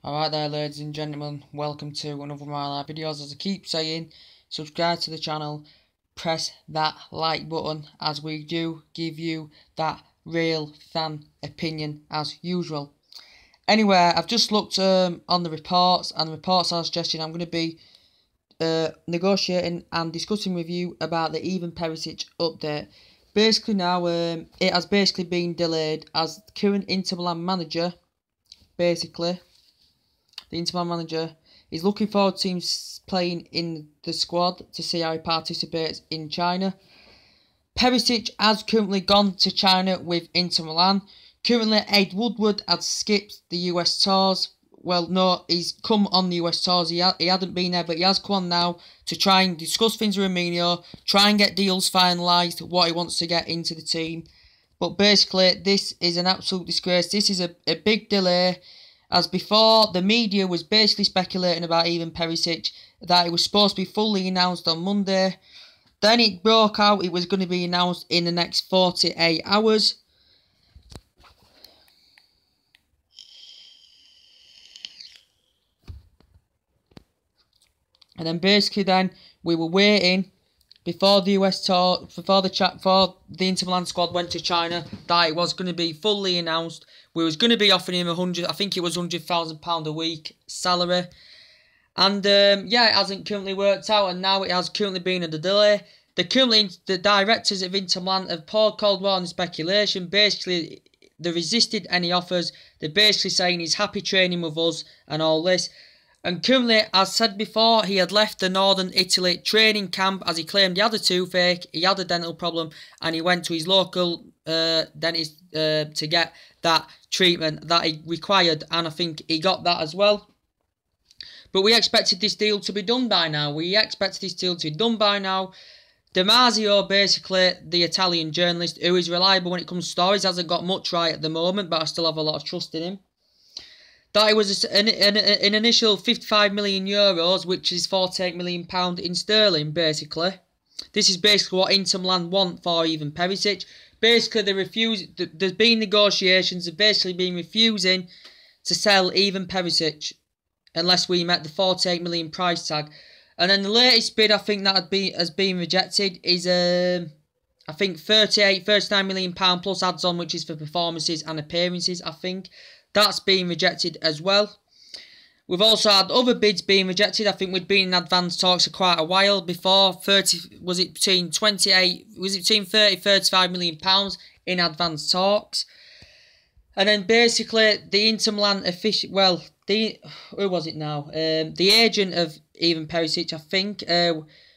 Alright there, ladies and gentlemen, welcome to another of my live videos. As I keep saying, subscribe to the channel, press that like button, as we do give you that real fan opinion as usual. Anyway, I've just looked on the reports, and the reports are suggesting I'm going to be negotiating and discussing with you about the Ivan Persic update. Basically now, it has basically been delayed as the current Inter Milan manager, basically, the Inter Milan manager is looking forward to him playing in the squad to see how he participates in China. Perisic has currently gone to China with Inter Milan. Currently, Ed Woodward has skipped the US tours. Well, no, he's come on the US tours. He hadn't been there, but he has come on now to try and discuss things with Romania, try and get deals finalised, what he wants to get into the team. But basically, this is an absolute disgrace. This is a big delay. As before, the media was basically speculating about Ivan Perisic, that it was supposed to be fully announced on Monday. Then it broke out it was going to be announced in the next 48 hours. And then basically then we were waiting before the US tour, before the Inter Milan squad went to China, that it was going to be fully announced. We was going to be offering him I think it was £100,000 a week salary. And yeah, it hasn't currently worked out, and now it has currently been a delay. The directors of Inter Milan have poured cold water on speculation. Basically, they resisted any offers. They're basically saying he's happy training with us and all this. And currently, as said before, he had left the Northern Italy training camp as he claimed he had a toothache, he had a dental problem, and he went to his local dentist to get that treatment that he required, and I think he got that as well. But we expected this deal to be done by now. Damasio, basically, the Italian journalist, who is reliable when it comes to stories, hasn't got much right at the moment, but I still have a lot of trust in him. That it was an initial €55 million, which is £48 million in sterling, basically. This is basically what Inter Milan want for Ivan Perisic. Basically, there's been negotiations. They've basically been refusing to sell Ivan Perisic unless we met the £48 million price tag. And then the latest bid, I think, that has been rejected is, I think, £39 million plus adds on, which is for performances and appearances, I think. That's been rejected as well. We've also had other bids being rejected. I think we'd been in advanced talks for quite a while before. Was it between 35 million pounds in advanced talks? And then basically the Inter Milan official, well, who was it now? The agent of Ivan Perisic, I think,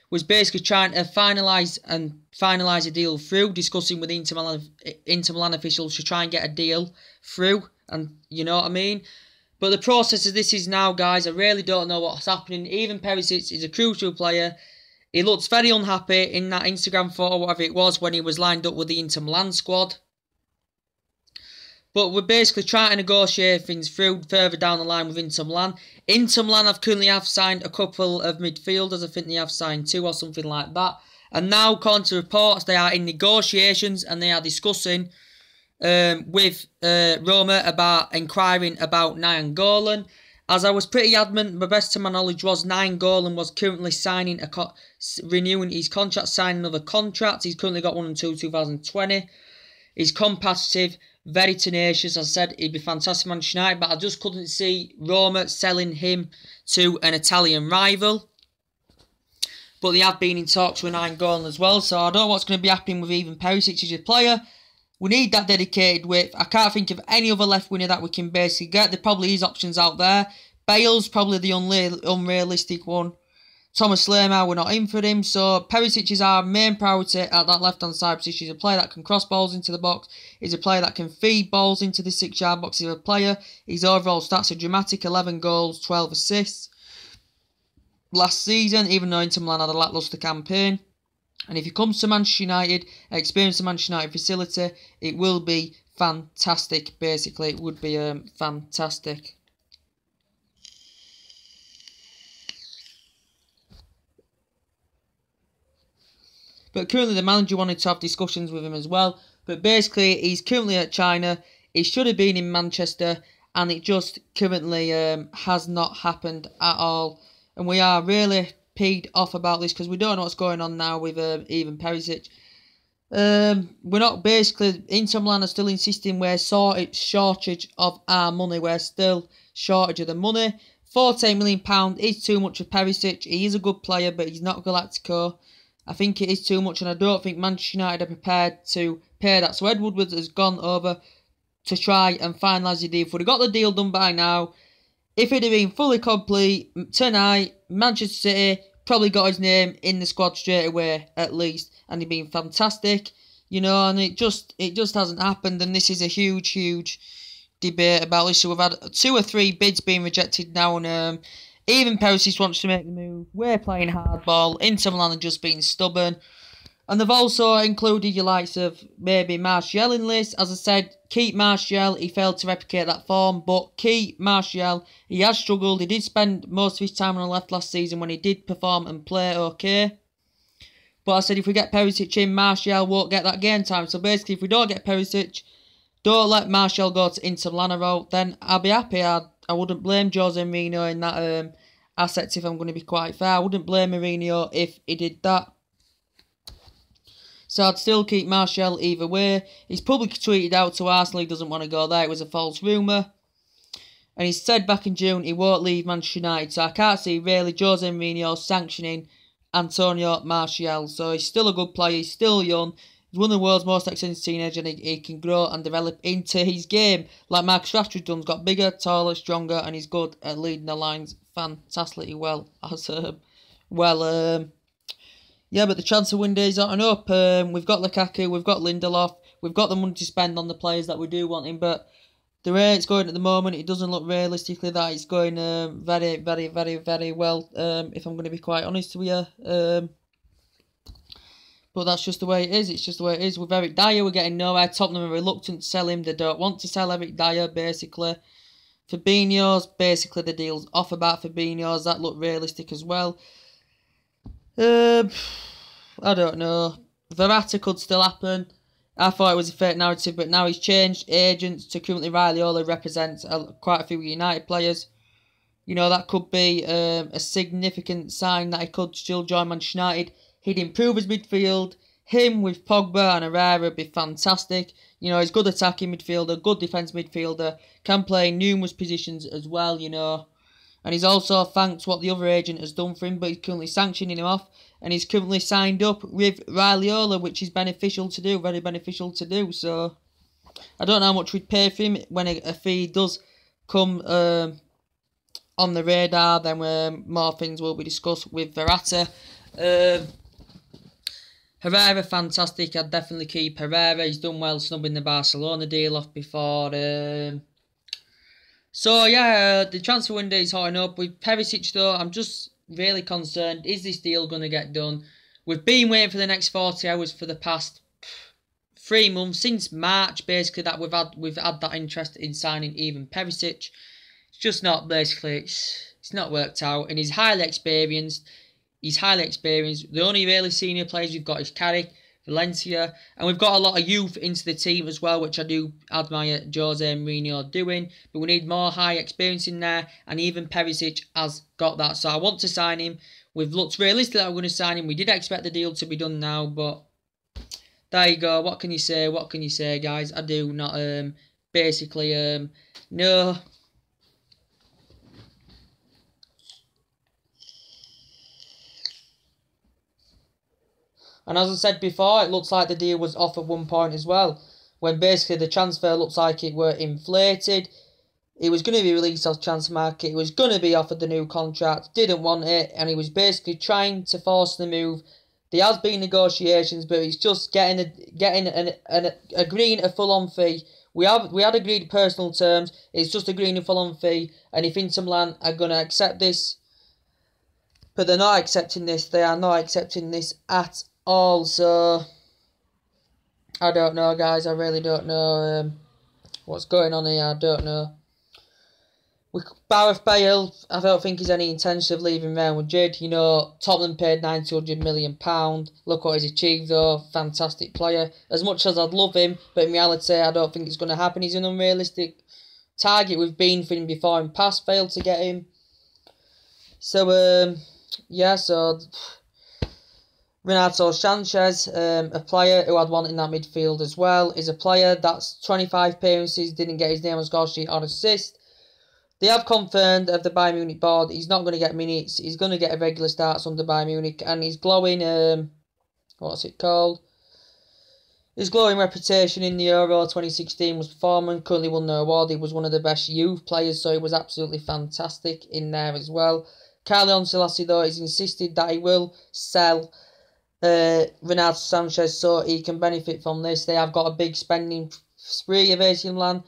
was basically trying to finalise a deal through, discussing with Inter Milan officials to try and get a deal through. And you know what I mean? But the process of this is now, guys, I really don't know what's happening. Ivan Perisic is a crucial player. He looks very unhappy in that Instagram photo, whatever it was, when he was lined up with the Inter Milan squad. But we're basically trying to negotiate things through further down the line with Inter Milan. Inter Milan currently have signed a couple of midfielders. I think they have signed 2 or something like that. And now, according to reports, they are in negotiations and they are discussing with Roma about inquiring about Nainggolan. As I was pretty adamant, the best to my knowledge was Nainggolan was currently renewing his contract, signing another contract. He's currently got one until 2020. He's competitive, very tenacious. As I said, he'd be fantastic for Manchester United, but I just couldn't see Roma selling him to an Italian rival. But they have been in talks with Nainggolan as well, so I don't know what's going to be happening with Ivan Perisic as a player. We need that dedicated width. I can't think of any other left winger that we can basically get. There probably is options out there. Bale's probably the unrealistic one. Thomas Lemar, we're not in for him. So Perisic is our main priority at that left-hand side position. He's a player that can cross balls into the box. He's a player that can feed balls into the 6-yard box. He's a player. His overall stats are dramatic. 11 goals, 12 assists. Last season, even though Inter Milan had a lacklustre campaign. And if he comes to Manchester United, experience the Manchester United facility, it will be fantastic, basically. It would be fantastic. But currently the manager wanted to have discussions with him as well. But basically, he's currently at China. He should have been in Manchester. and it just currently has not happened at all. And we are really peed off about this because we don't know what's going on now with even Perisic. We're not basically, Inter Milan are still insisting we're shortage of our money. We're still shortage of the money. £14 million is too much for Perisic. He is a good player, but he's not Galactico. I think it is too much, and I don't think Manchester United are prepared to pay that. So Ed Woodward has gone over to try and finalise the deal. If we'd have got the deal done by now, if it had been fully complete tonight, Manchester City probably got his name in the squad straight away, at least, and he'd been fantastic, you know, and it just hasn't happened, and this is a huge debate about this. So we've had 2 or 3 bids being rejected now, and even Perisic wants to make the move. We're playing hardball. Inter Milan are just being stubborn. And they've also included your likes of maybe Martial in this. As I said, keep Martial. He failed to replicate that form, but keep Martial. He has struggled. He did spend most of his time on the left last season when he did perform and play okay. But I said if we get Perisic in, Martial won't get that game time. So basically, if we don't get Perisic, don't let Martial go to Inter Milan route, then I'll be happy. I wouldn't blame Jose Mourinho in that assets if I'm going to be quite fair. I wouldn't blame Mourinho if he did that. So I'd still keep Martial either way. He's publicly tweeted out to Arsenal he doesn't want to go there. It was a false rumour. And he said back in June he won't leave Manchester United. So I can't see really Jose Mourinho sanctioning Antonio Martial. So he's still a good player. He's still young. He's one of the world's most experienced teenagers, and he can grow and develop into his game like Marcus Rashford's done. He's got bigger, taller, stronger, and he's good at leading the lines fantastically well. Yeah, but the transfer window is on and up. We've got Lukaku, we've got Lindelof, we've got the money to spend on the players that we do want him, but the way it's going at the moment, it doesn't look realistically that it's going very well, if I'm going to be quite honest with you. But that's just the way it is. It's just the way it is. With Eric Dyer, we're getting nowhere. Tottenham are reluctant to sell him. They don't want to sell Eric Dyer, basically. Fabinho's, basically the deal's off about Fabinho's. That looked realistic as well. I don't know. Verratti could still happen. I thought it was a fake narrative, but now he's changed agents to currently Raiola represents quite a few United players. You know, that could be a significant sign that he could still join Manchester United. He'd improve his midfield. Him with Pogba and Herrera would be fantastic. You know, he's good attacking midfielder, good defence midfielder, can play in numerous positions as well, you know. And he's also thanked what the other agent has done for him, but he's currently sanctioning him off. And he's currently signed up with Raiola, which is beneficial to do, very beneficial to do. So, I don't know how much we'd pay for him when a fee does come on the radar. Then more things will be discussed with Verratti. Herrera, fantastic. I'd definitely keep Herrera. He's done well snubbing the Barcelona deal off before. So, yeah, the transfer window is hotting up. With Perisic, though, I'm just really concerned. Is this deal going to get done? We've been waiting for the next 40 hours for the past 3 months, since March, basically, that we've had that interest in signing even Perisic. It's just not, basically, it's not worked out. And he's highly experienced. The only really senior players we've got is Carrick, Valencia, and we've got a lot of youth into the team as well, which I do admire Jose Mourinho doing. But we need more high experience in there, and even Perisic has got that. So I want to sign him. We've looked realistic that we're going to sign him. We did expect the deal to be done now, but there you go. What can you say? What can you say, guys? I do not basically no. And as I said before, it looks like the deal was off at one point as well, when basically the transfer looks like it were inflated. It was going to be released off transfer market. It was going to be offered the new contract. Didn't want it, and he was basically trying to force the move. There has been negotiations, but it's just agreeing a full-on fee. We had agreed personal terms. It's just agreeing a full-on fee, and if Inter Milan are going to accept this, but they're not accepting this. They are not accepting this at all. So I don't know, guys. I really don't know what's going on here. I don't know. With Gareth Bale, I don't think he's any intention of leaving Real Madrid. You know, Tottenham paid £900 million. Look what he's achieved, though. Fantastic player. As much as I'd love him, but in reality, I don't think it's going to happen. He's an unrealistic target we've been for him before in past, failed to get him. So, yeah, so Renato Sanchez, a player who I'd want in that midfield as well, is a player that's 25 appearances, didn't get his name on score sheet or assist. They have confirmed of the Bayern Munich board he's not going to get minutes. He's going to get a regular starts under Bayern Munich, and he's glowing. What's it called? His glowing reputation in the Euro 2016 was performing. Currently won the award. He was one of the best youth players, so he was absolutely fantastic in there as well. Carlo Ancelotti, though, has insisted that he will sell Renato Sanchez so he can benefit from this. They have got a big spending spree of AC Milan.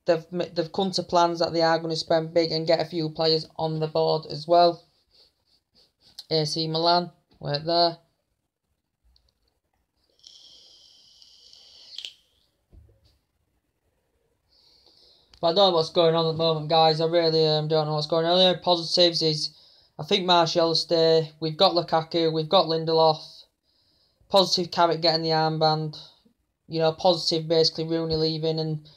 They've come to plans that they are going to spend big and get a few players on the board as well. AC Milan, right there. But I don't know what's going on at the moment, guys. I really don't know what's going on. The only positives is I think Martial will stay. We've got Lukaku. We've got Lindelof. Positive Carrick getting the armband. You know, positive basically Rooney leaving. And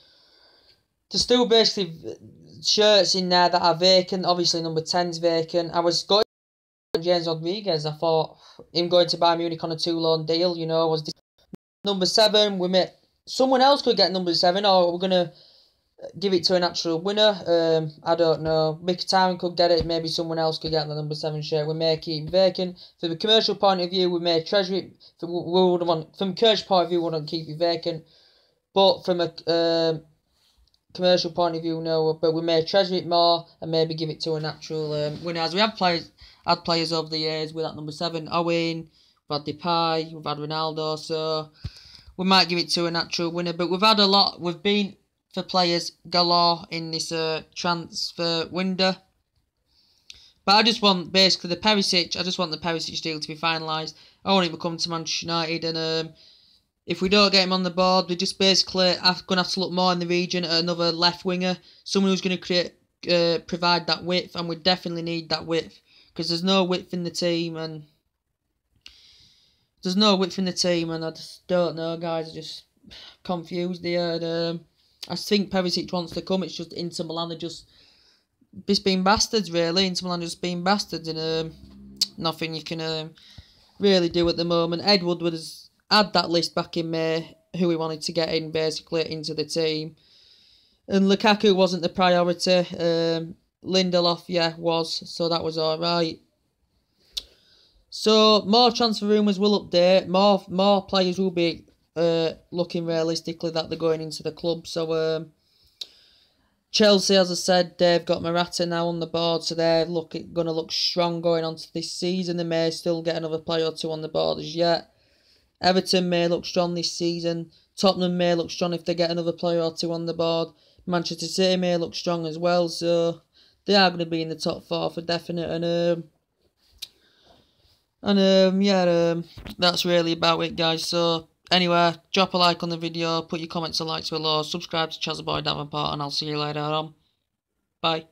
there's still basically shirts in there that are vacant. Obviously number 10's vacant. I was going to James Rodriguez. I thought him going to Bayern Munich on a 2-loan deal, you know, was number 7. Someone else could get number 7, or we're going to give it to a natural winner. I don't know. Mkhitaryan could get it. Maybe someone else could get the number 7 shirt. We may keep it vacant. From a commercial point of view, we may treasure it. From a commercial point of view, we wouldn't keep it vacant. But from a commercial point of view, no. But we may treasure it more and maybe give it to a natural winner. As we have had players over the years with that number 7. Owen, we've had Depay, we've had Ronaldo. So we might give it to a natural winner. But we've had a lot. We've been for players galore in this transfer window. But I just want basically the Perisic. I just want the Perisic deal to be finalised. I want him to come to Manchester United, and if we don't get him on the board, we're just basically going to have to look more in the region at another left winger, someone who's going to provide that width, and we definitely need that width because there's no width in the team, and I just don't know, guys. I'm just confused here. And, I think Perisic wants to come. It's just Inter Milan are just being bastards, really. Inter Milan are just being bastards, and nothing you can really do at the moment. Ed Woodward has had that list back in May, who he wanted to get in, basically, into the team. And Lukaku wasn't the priority. Lindelof, yeah, was, so that was alright. So, more transfer rumours will update. More players will be looking realistically that they're going into the club. So Chelsea, as I said, they've got Morata now on the board, so they're going to look strong going on to this season. They may still get another player or 2 on the board as yet. Everton may look strong this season. Tottenham may look strong if they get another player or 2 on the board. Manchester City may look strong as well, so they are going to be in the top 4 for definite. And yeah, that's really about it, guys. So anyway, drop a like on the video, put your comments and likes below, subscribe to Chazzaboy Davenport, and I'll see you later on. Bye.